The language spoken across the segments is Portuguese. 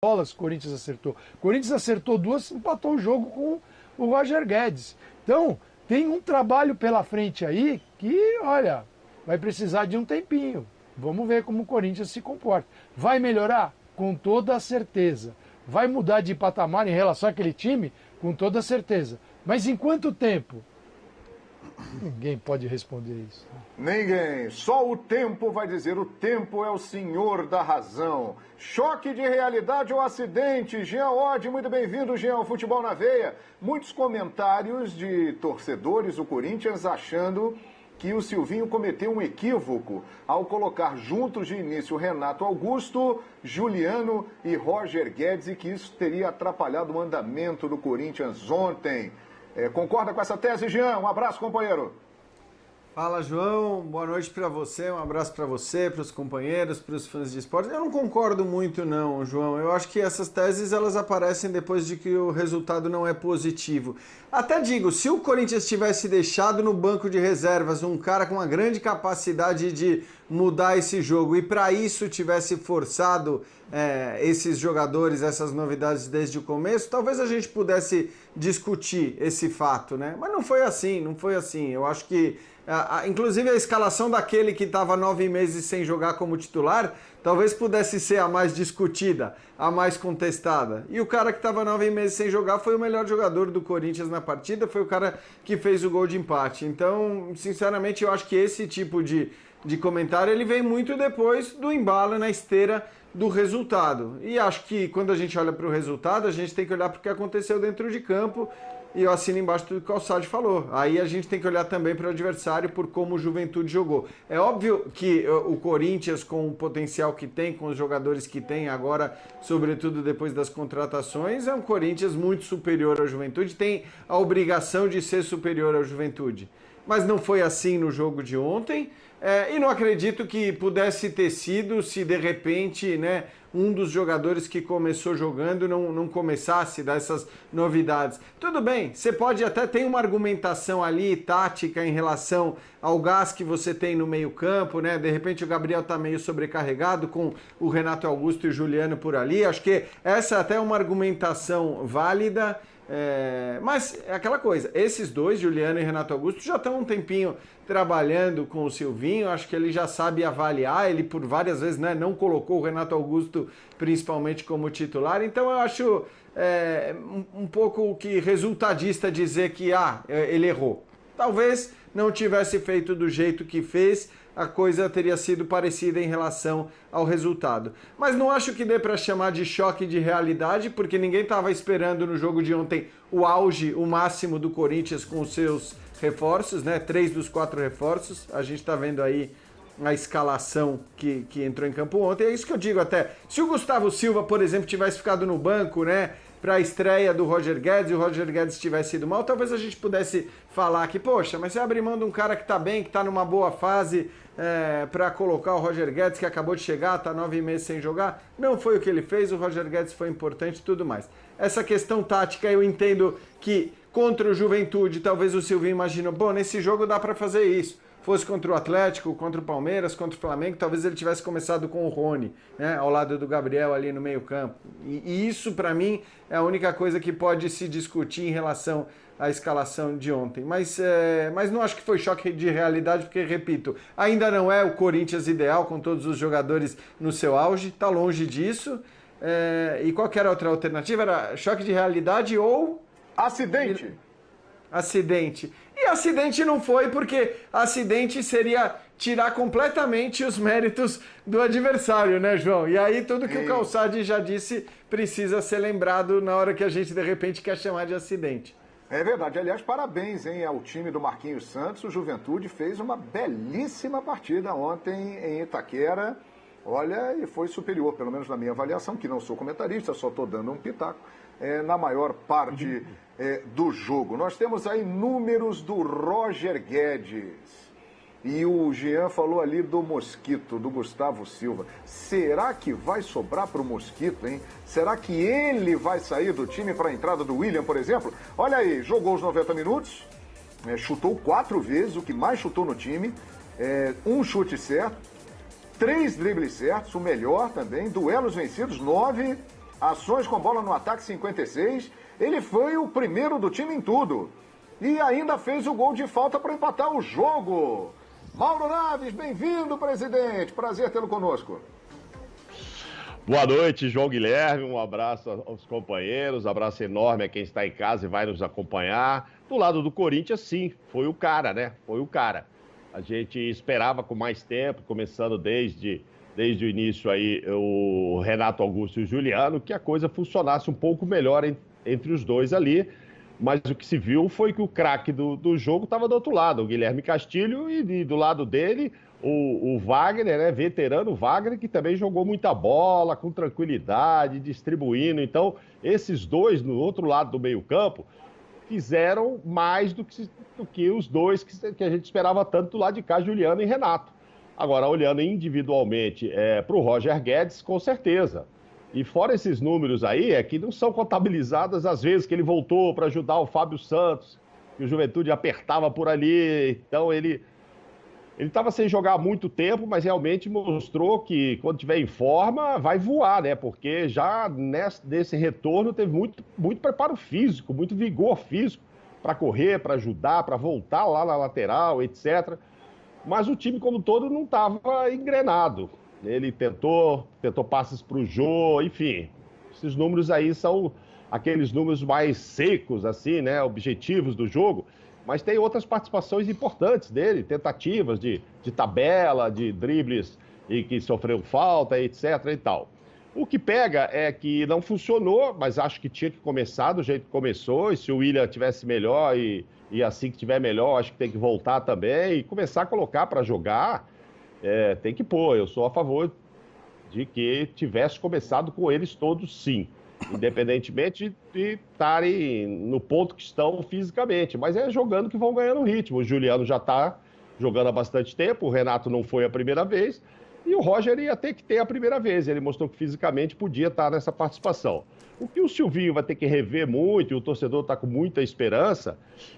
bolas o Corinthians acertou. O Corinthians acertou 2, empatou o jogo com o Roger Guedes. Então, tem um trabalho pela frente aí que, olha, vai precisar de um tempinho. Vamos ver como o Corinthians se comporta. Vai melhorar? Com toda a certeza. Vai mudar de patamar em relação àquele time? Com toda a certeza. Mas em quanto tempo? Ninguém pode responder isso. Ninguém. Só o tempo vai dizer. O tempo é o senhor da razão. Choque de realidade ou acidente? Jean Oddi, muito bem-vindo, Jean, ao Futebol na Veia. Muitos comentários de torcedores do Corinthians achando que o Silvinho cometeu um equívoco ao colocar juntos de início Renato Augusto, Juliano e Roger Guedes, e que isso teria atrapalhado o andamento do Corinthians ontem. Concorda com essa tese, Jean? Um abraço, companheiro. Fala, João. Boa noite para você. Um abraço para você, para os companheiros, para os fãs de esporte. Eu não concordo muito, não, João. Eu acho que essas teses elas aparecem depois de que o resultado não é positivo. Até digo, se o Corinthians tivesse deixado no banco de reservas um cara com uma grande capacidade de mudar esse jogo e para isso tivesse forçado esses jogadores, essas novidades desde o começo, talvez a gente pudesse discutir esse fato, né? Mas não foi assim, não foi assim. Eu acho que inclusive a escalação daquele que estava 9 meses sem jogar como titular, talvez pudesse ser a mais discutida, a mais contestada. E o cara que estava 9 meses sem jogar foi o melhor jogador do Corinthians na partida, foi o cara que fez o gol de empate. Então, sinceramente, eu acho que esse tipo de comentário ele vem muito depois do embalo na esteira do resultado. E acho que quando a gente olha para o resultado, a gente tem que olhar para o que aconteceu dentro de campo. E eu assino embaixo tudo que o Calçade falou. Aí a gente tem que olhar também para o adversário por como o Juventude jogou. É óbvio que o Corinthians, com o potencial que tem, com os jogadores que tem agora, sobretudo depois das contratações, é um Corinthians muito superior ao Juventude, tem a obrigação de ser superior ao Juventude. Mas não foi assim no jogo de ontem. E não acredito que pudesse ter sido se de repente, né, um dos jogadores que começou jogando não começasse a dar essas novidades. Tudo bem, você pode até ter uma argumentação ali, tática, em relação ao gás que você tem no meio-campo, né? De repente o Gabriel tá meio sobrecarregado com o Renato Augusto e o Juliano por ali. Acho que essa é até uma argumentação válida. Mas é aquela coisa, esses dois, Juliano e Renato Augusto, já estão um tempinho trabalhando com o Silvinho, acho que ele já sabe avaliar, ele por várias vezes, né, não colocou o Renato Augusto principalmente como titular, então eu acho um pouco que resultadista dizer que ele errou. Talvez não tivesse feito do jeito que fez, a coisa teria sido parecida em relação ao resultado. Mas não acho que dê para chamar de choque de realidade, porque ninguém estava esperando no jogo de ontem o auge, o máximo do Corinthians com os seus reforços, né? 3 dos 4 reforços. A gente está vendo aí a escalação que entrou em campo ontem. É isso que eu digo até. Se o Gustavo Silva, por exemplo, tivesse ficado no banco, né, para a estreia do Roger Guedes e o Roger Guedes tivesse ido mal, talvez a gente pudesse falar que, poxa, mas você abre mão de um cara que está bem, que está numa boa fase, para colocar o Roger Guedes, que acabou de chegar, está 9 meses sem jogar. Não foi o que ele fez, o Roger Guedes foi importante e tudo mais. Essa questão tática, eu entendo que contra o Juventude, talvez o Silvinho imaginou, bom, nesse jogo dá para fazer isso. Fosse contra o Atlético, contra o Palmeiras, contra o Flamengo, talvez ele tivesse começado com o Rony, né, ao lado do Gabriel ali no meio campo. E isso, para mim, é a única coisa que pode se discutir em relação à escalação de ontem. Mas não acho que foi choque de realidade, porque, repito, ainda não é o Corinthians ideal, com todos os jogadores no seu auge, está longe disso. E qual que era a outra alternativa? Era choque de realidade ou... Acidente. Acidente. E acidente não foi, porque acidente seria tirar completamente os méritos do adversário, né, João? E aí tudo que o Calçade já disse precisa ser lembrado na hora que a gente, de repente, quer chamar de acidente. É verdade. Aliás, parabéns, ao time do Marquinhos Santos. O Juventude fez uma belíssima partida ontem em Itaquera. Olha, e foi superior, pelo menos na minha avaliação, que não sou comentarista, só estou dando um pitaco, na maior parte do jogo. Nós temos aí números do Roger Guedes. E o Jean falou ali do Mosquito, do Gustavo Silva. Será que vai sobrar para o Mosquito, hein? Será que ele vai sair do time para a entrada do William, por exemplo? Olha aí, jogou os 90 minutos, chutou 4 vezes, o que mais chutou no time, um chute certo, 3 dribles certos, o melhor também, duelos vencidos, 9, ações com bola no ataque 56. Ele foi o primeiro do time em tudo. E ainda fez o gol de falta para empatar o jogo. Mauro Naves, bem-vindo, presidente. Prazer tê-lo conosco. Boa noite, João Guilherme. Um abraço aos companheiros, abraço enorme a quem está em casa e vai nos acompanhar. Do lado do Corinthians, sim, foi o cara, né? Foi o cara. A gente esperava com mais tempo, começando desde o início aí, o Renato Augusto e o Juliano, que a coisa funcionasse um pouco melhor entre os dois ali. Mas o que se viu foi que o craque do jogo estava do outro lado, o Guilherme Castilho, e do lado dele o Wagner, né, veterano Wagner, que também jogou muita bola, com tranquilidade, distribuindo. Então, esses dois, no outro lado do meio-campo, fizeram mais do que os dois que a gente esperava tanto do lado de cá, Juliano e Renato. Agora, olhando individualmente para o Roger Guedes, com certeza. E fora esses números aí, é que não são contabilizadas as vezes que ele voltou para ajudar o Fábio Santos, que o Juventude apertava por ali. Então, ele estava sem jogar há muito tempo, mas realmente mostrou que quando tiver em forma vai voar, né? Porque já nesse retorno teve muito preparo físico, muito vigor físico para correr, para ajudar, para voltar lá na lateral, etc. Mas o time como um todo não estava engrenado. Ele tentou passes para o Jô, enfim. Esses números aí são aqueles números mais secos, assim, né? Objetivos do jogo. Mas tem outras participações importantes dele, tentativas de tabela, de dribles e que sofreu falta, etc. e tal. O que pega é que não funcionou, mas acho que tinha que começar do jeito que começou. E se o William tivesse melhor e assim que tiver melhor, acho que tem que voltar também e começar a colocar para jogar. Tem que pôr. Eu sou a favor de que tivesse começado com eles todos, sim. Independentemente de estarem no ponto que estão fisicamente. Mas é jogando que vão ganhando ritmo. O Juliano já está jogando há bastante tempo, o Renato não foi a primeira vez, e o Roger ia ter que ter a primeira vez. Ele mostrou que fisicamente podia estar nessa participação. O que o Silvinho vai ter que rever muito, e o torcedor está com muita esperança,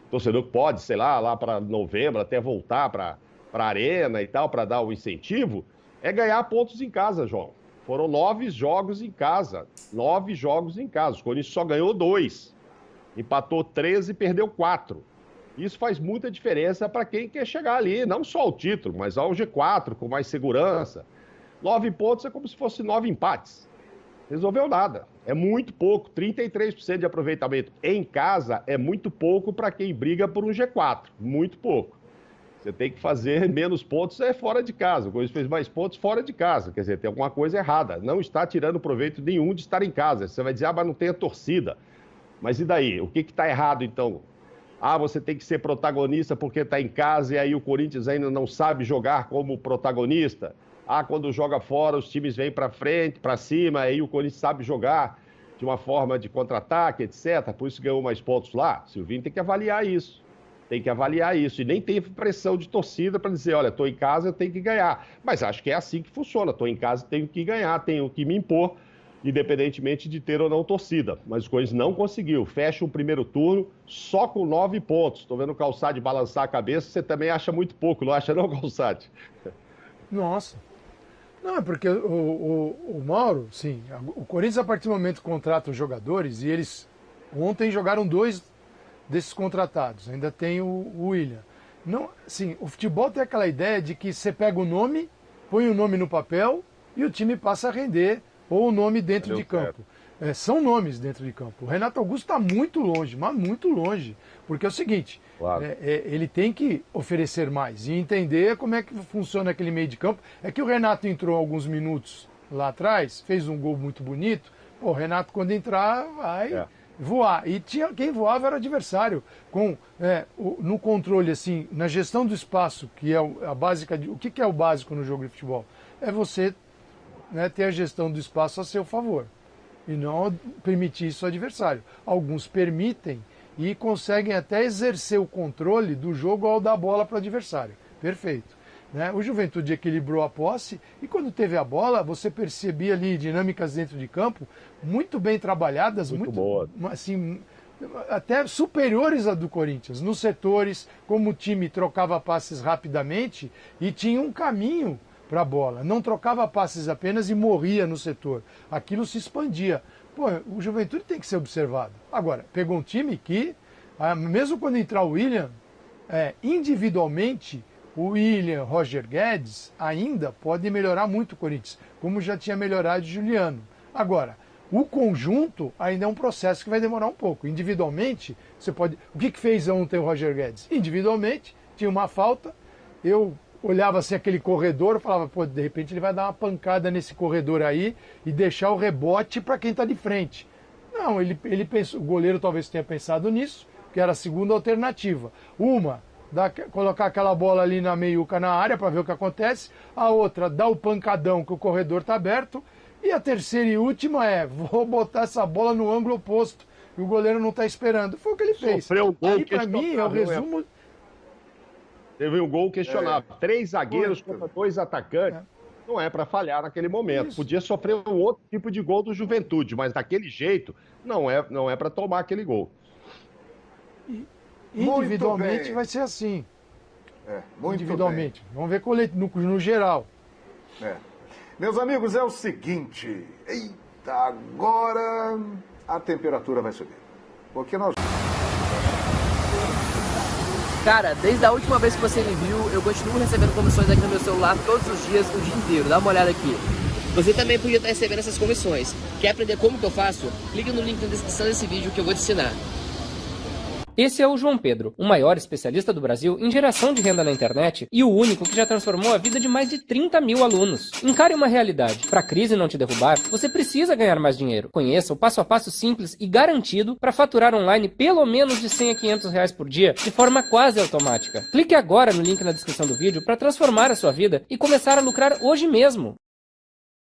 o torcedor pode, sei lá para novembro, até voltar para a arena e tal, para dar o incentivo, é ganhar pontos em casa, João. Foram 9 jogos em casa. 9 jogos em casa. O Corinthians só ganhou 2. Empatou 13 e perdeu 4. Isso faz muita diferença para quem quer chegar ali, não só ao título, mas ao G4, com mais segurança. 9 pontos é como se fosse 9 empates. Resolveu nada. É muito pouco. 33% de aproveitamento em casa é muito pouco para quem briga por um G4. Muito pouco. Você tem que fazer menos pontos fora de casa. O Corinthians fez mais pontos fora de casa. Quer dizer, tem alguma coisa errada. Não está tirando proveito nenhum de estar em casa. Você vai dizer, mas não tem a torcida. Mas e daí? O que está errado, então? Você tem que ser protagonista porque está em casa e aí o Corinthians ainda não sabe jogar como protagonista. Quando joga fora, os times vêm para frente, para cima, aí o Corinthians sabe jogar de uma forma de contra-ataque, etc. Por isso ganhou mais pontos lá. Silvinho tem que avaliar isso. Tem que avaliar isso. E nem tem pressão de torcida para dizer, olha, estou em casa, eu tenho que ganhar. Mas acho que é assim que funciona. Estou em casa, tenho que ganhar, tenho que me impor, independentemente de ter ou não torcida. Mas o Corinthians não conseguiu. Fecha o primeiro turno só com 9 pontos. Estou vendo o Calçade balançar a cabeça. Você também acha muito pouco, não acha não, Calçade? Nossa. Não, é porque o Mauro, sim, o Corinthians, a partir do momento que contrata os jogadores, e eles ontem jogaram 2 desses contratados, ainda tem o William. Não, sim, o futebol tem aquela ideia de que você pega o nome, põe o nome no papel e o time passa a render, ou o nome dentro de campo. São nomes dentro de campo. O Renato Augusto está muito longe, mas muito longe. Porque é o seguinte, claro. Ele tem que oferecer mais e entender como é que funciona aquele meio de campo. É que o Renato entrou alguns minutos lá atrás, fez um gol muito bonito. O Renato, quando entrar, vai voar. E quem voava era o adversário. No controle, assim, na gestão do espaço, que é a básica. O que é o básico no jogo de futebol? É você ter a gestão do espaço a seu favor. E não permitir isso ao adversário. Alguns permitem e conseguem até exercer o controle do jogo ao dar a bola para o adversário. Perfeito. O Juventude equilibrou a posse e quando teve a bola, você percebia ali dinâmicas dentro de campo muito bem trabalhadas, muito boa, assim, até superiores à do Corinthians. Nos setores, como o time trocava passes rapidamente e tinha um caminho para a bola. Não trocava passes apenas e morria no setor. Aquilo se expandia. Pô, o Juventude tem que ser observado. Agora, pegou um time que, mesmo quando entrar o William, individualmente, o William, Roger Guedes, ainda pode melhorar muito o Corinthians, como já tinha melhorado o Juliano. Agora, o conjunto ainda é um processo que vai demorar um pouco. Individualmente, você pode... O que fez ontem o Roger Guedes? Individualmente, tinha uma falta, eu olhava assim aquele corredor e falava, pô, de repente ele vai dar uma pancada nesse corredor aí e deixar o rebote para quem está de frente. Não, ele pensou, o goleiro talvez tenha pensado nisso, que era a segunda alternativa. Uma, colocar aquela bola ali na meiuca na área para ver o que acontece. A outra, dar o pancadão que o corredor está aberto. E a terceira e última vou botar essa bola no ângulo oposto e o goleiro não está esperando. Foi o que ele fez. Sofreu um gol. E para mim, é o resumo... Teve um gol questionável. 3 zagueiros contra 2 atacantes. Não é para falhar naquele momento. Isso. Podia sofrer um outro tipo de gol do Juventude, mas daquele jeito não é para tomar aquele gol. Individualmente vai ser assim. Muito individualmente. Bem. Vamos ver no geral. Meus amigos, é o seguinte. Eita, agora a temperatura vai subir. Porque nós... Cara, desde a última vez que você me viu, eu continuo recebendo comissões aqui no meu celular todos os dias, o dia inteiro. Dá uma olhada aqui. Você também podia estar recebendo essas comissões. Quer aprender como que eu faço? Clica no link na descrição desse vídeo que eu vou te ensinar. Esse é o João Pedro, o maior especialista do Brasil em geração de renda na internet e o único que já transformou a vida de mais de 30 mil alunos. Encare uma realidade. Para a crise não te derrubar, você precisa ganhar mais dinheiro. Conheça o passo a passo simples e garantido para faturar online pelo menos de 100 a 500 reais por dia de forma quase automática. Clique agora no link na descrição do vídeo para transformar a sua vida e começar a lucrar hoje mesmo.